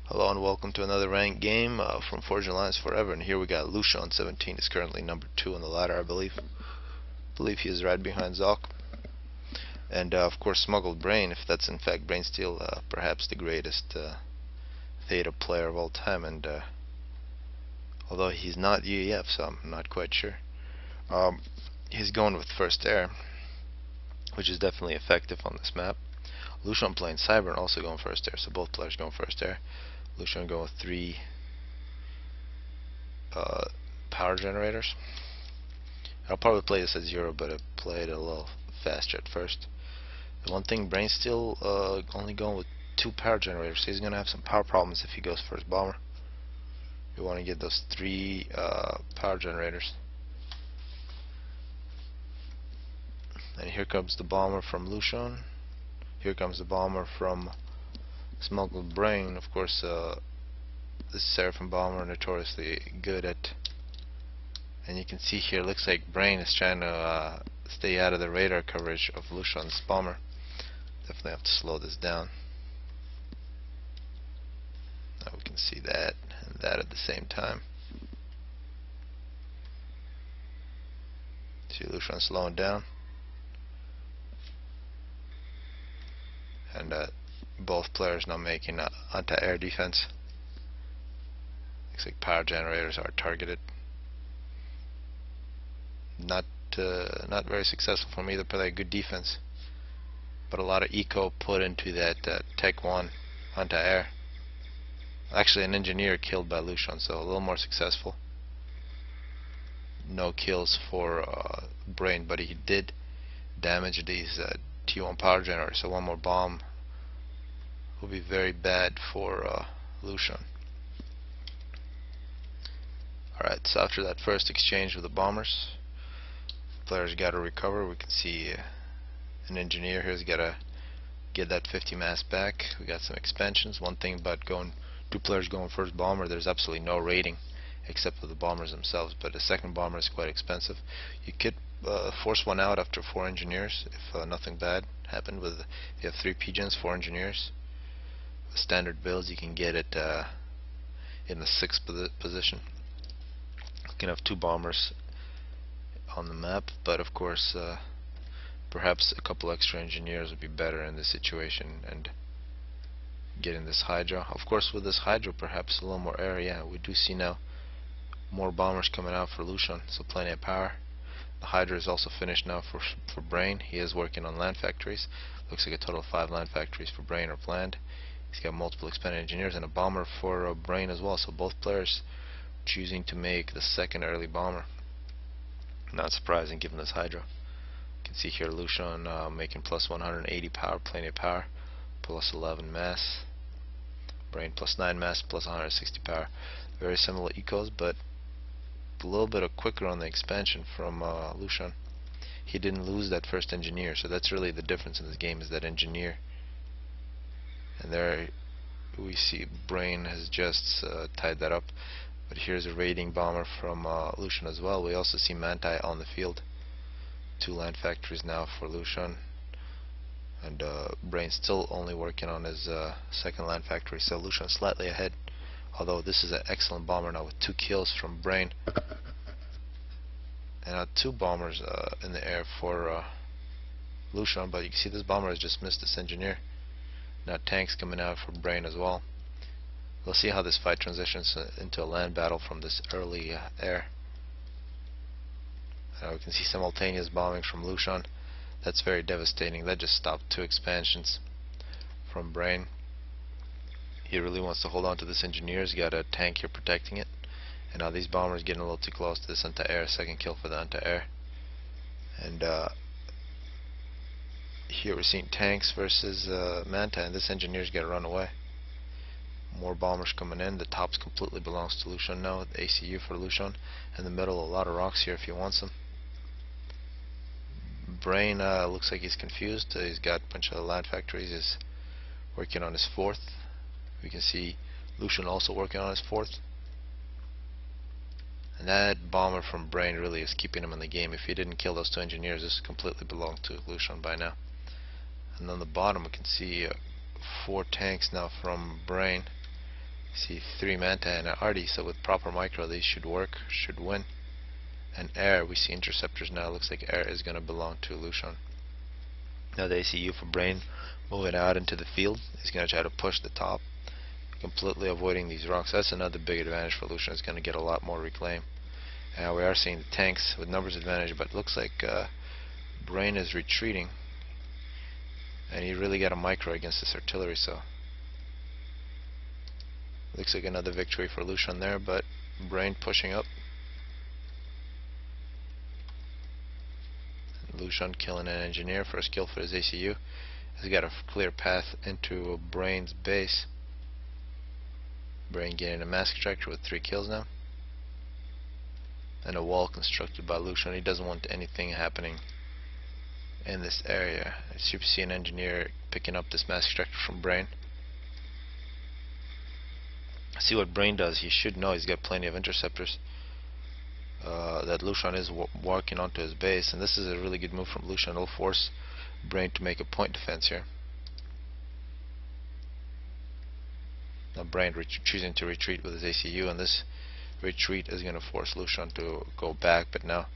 Hello and welcome to another ranked game from Forging Alliance Forever. And here we got Lucian 17 is currently number 2 on the ladder, I believe. He is right behind Zoc. And of course SmuggledBrain, if that's in fact Brain Steel, perhaps the greatest Theta player of all time. And although he's not UEF, so I'm not quite sure. He's going with first air, which is definitely effective on this map. Lucian playing Cybran, also going first air, so both players going first air. Lucian going with 3 power generators. I'll probably play this at 0, but I played a little faster at first. The one thing, Brain Steel only going with 2 power generators, so he's going to have some power problems if he goes first bomber. You want to get those 3 power generators. And here comes the bomber from Lucian. Here comes the bomber from SmuggledBrain. Of course, this Sera bomber notoriously good at, and you can see here, looks like Brain is trying to stay out of the radar coverage of Lucian's bomber. Definitely have to slow this down. Now we can see that and that at the same time. See Lucian slowing down. And both players now making anti-air defense. Looks like power generators are targeted. Not very successful from either player. Good defense, but a lot of eco put into that Tech 1 anti-air. Actually, an engineer killed by Lucian, so a little more successful. No kills for Brain, but he did damage these T1 power generators, so one more bomb will be very bad for Lucian. Alright, so after that first exchange with the bombers, players got to recover. We can see an engineer here has got to get that 50 mass back. We got some expansions. One thing about 2 players going first bomber, there's absolutely no rating except for the bombers themselves, but a second bomber is quite expensive. You could force one out after 4 engineers if nothing bad happened. If you have 3 pigeons, 4 engineers, with standard builds you can get it in the 6th position. You can have 2 bombers on the map, but of course perhaps a couple extra engineers would be better in this situation and getting this Hydra. Of course, with this Hydra, perhaps a little more air. Yeah, we do see now more bombers coming out for Lucian, so plenty of power. The Hydra is also finished now for Brain. He is working on land factories. Looks like a total of 5 land factories for Brain are planned. He's got multiple expanded engineers and a bomber for Brain as well, so both players choosing to make the 2nd early bomber. Not surprising given this Hydra. You can see here Lucian making plus 180 power, plenty of power, plus 11 mass. Brain plus 9 mass, plus 160 power. Very similar ecos, but a little bit quicker on the expansion from Lucian. He didn't lose that first engineer, so that's really the difference in this game, is that engineer. And there we see Brain has just tied that up. But here's a raiding bomber from Lucian as well. We also see Manti on the field. 2 land factories now for Lucian. And Brain still only working on his 2nd land factory, so Lucian slightly ahead. Although this is an excellent bomber now with 2 kills from Brain. And 2 bombers in the air for Lucian, but you can see this bomber has just missed this engineer. Now tanks coming out for Brain as well. We'll see how this fight transitions into a land battle from this early air. We can see simultaneous bombing from Lucian. That's very devastating. That just stopped 2 expansions from Brain. He really wants to hold on to this engineer. He's got a tank here protecting it. And now these bombers getting a little too close to this anti-air. 2nd kill for the anti-air. And here we're seeing tanks versus Manta, and this engineer's got to run away. More bombers coming in. The tops completely belongs to Lucian now. The ACU for Lucian. In the middle, a lot of rocks here if he wants them. Brain looks like he's confused. He's got a bunch of land factories. He's working on his 4th. We can see Lucian also working on his 4th. And that bomber from Brain really is keeping him in the game. If he didn't kill those 2 engineers, this completely belonged to Lucian by now. And on the bottom we can see 4 tanks now from Brain. See 3 Manta and an Arty, so with proper micro these should work, should win. And Air, we see interceptors now. Looks like Air is going to belong to Lucian. Now the ACU for Brain moving out into the field. He's going to try to push the top, completely avoiding these rocks. That's another big advantage for Lucian. He's going to get a lot more reclaim. We are seeing the tanks with numbers advantage, but it looks like Brain is retreating, and he really got a micro against this artillery, so looks like another victory for Lucian there, but Brain pushing up. Lucian killing an engineer, first kill for his ACU. He's got a clear path into Brain's base. Brain getting a mass extractor with 3 kills now. And a wall constructed by Lucian. He doesn't want anything happening in this area. As you see, an engineer picking up this mass extractor from Brain. See what Brain does. He should know he's got plenty of interceptors. That Lucian is walking onto his base, and this is a really good move from Lucian. It'll force Brain to make a point defense here. Now Brain choosing to retreat with his ACU, and this retreat is going to force Lucian to go back, but now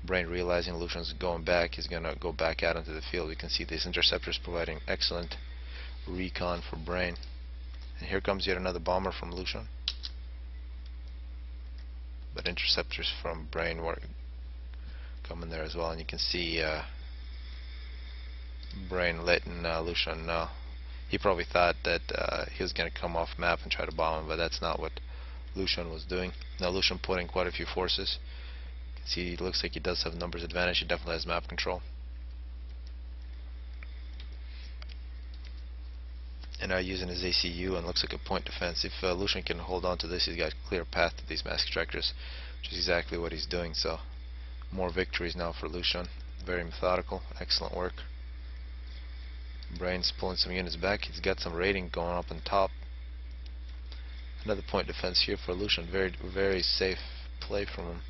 Brain realizing Lucian's going back, he's going to go back out into the field. We can see these interceptors providing excellent recon for Brain. And here comes yet another bomber from Lucian. But interceptors from Brain were coming there as well, and you can see Brain letting Lucian know. He probably thought that he was going to come off map and try to bomb him, but that's not what Lucian was doing. Now Lucian putting quite a few forces. You can see it looks like he does have numbers advantage. He definitely has map control. And now using his ACU, and looks like a point defense. If Lucian can hold on to this, he's got a clear path to these mass extractors, which is exactly what he's doing. So more victories now for Lucian. Very methodical, excellent work. Brain's pulling some units back. He's got some raiding going up on top. Another point defense here for Lucian. Very safe play from him.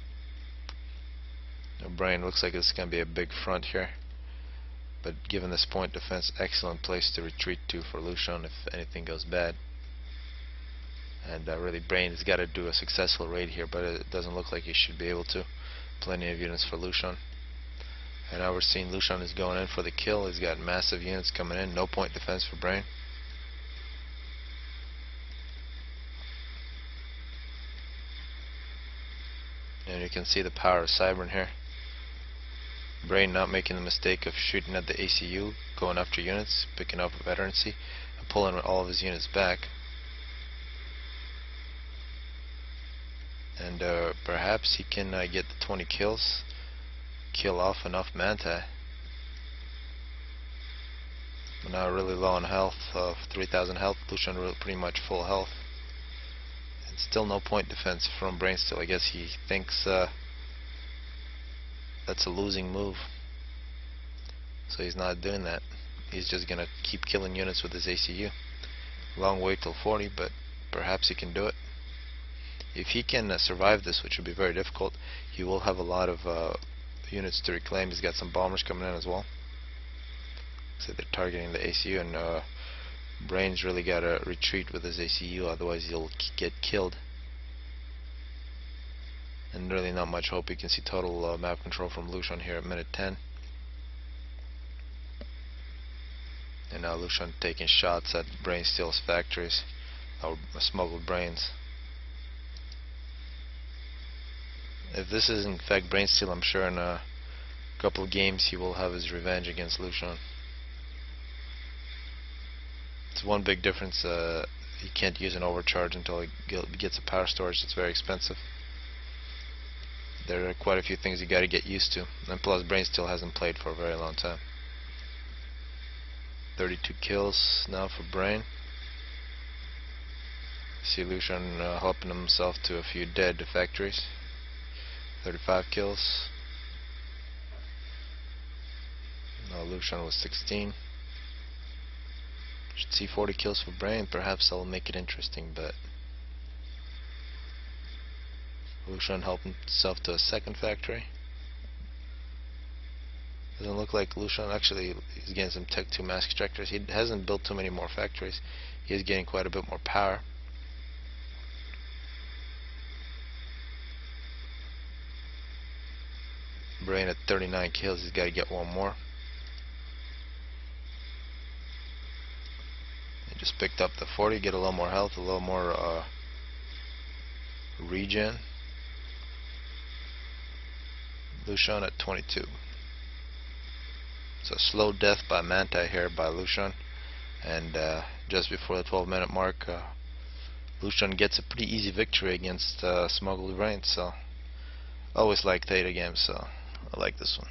Now Brain looks like it's going to be a big front here, but given this point defense, excellent place to retreat to for Lucian if anything goes bad. And really Brain has got to do a successful raid here, but it doesn't look like he should be able to. Plenty of units for Lucian. And now we're seeing Lucian is going in for the kill. He's got massive units coming in. No point defense for Brain. And you can see the power of Cybran here. Brain not making the mistake of shooting at the ACU, going after units, picking up veterancy, and pulling all of his units back. And perhaps he can get the 20 kills, kill off enough Manta. We're now really low on health, 3,000 health. Lucian pretty much full health. And still no point defense from Brain still. I guess he thinks that's a losing move, so he's not doing that. He's just gonna keep killing units with his ACU. Long way till 40, but perhaps he can do it. If he can survive this, which would be very difficult, he will have a lot of units to reclaim. He's got some bombers coming in as well, so they're targeting the ACU, and Brain's really got to retreat with his ACU, otherwise he'll get killed. And really not much hope. You can see total map control from Lucian here at minute 10. And now Lucian taking shots at Brain Steel's factories, or smuggled brains. If this is in fact Brain Steel, I'm sure in a couple of games he will have his revenge against Lucian. It's one big difference, he can't use an overcharge until he gets a power storage. It's very expensive. There are quite a few things you got to get used to, and plus Brain Steel hasn't played for a very long time. 32 kills now for Brain. See Lucian helping himself to a few dead factories. 35 kills. Now Lucian was 16. Should see 40 kills for Brain. Perhaps that'll make it interesting, but Lucian helped himself to a second factory. Doesn't look like Lucian, actually he's getting some Tech 2 mass extractors. He hasn't built too many more factories. He is getting quite a bit more power. SmuggledBrain at 39 kills. He's got to get one more. He just picked up the 40, get a little more health, a little more regen. Lucian at 22. It's a slow death by Manti here by Lucian, and just before the 12-minute mark, Lucian gets a pretty easy victory against SmuggledBrain. So always like Theta games, so I like this one.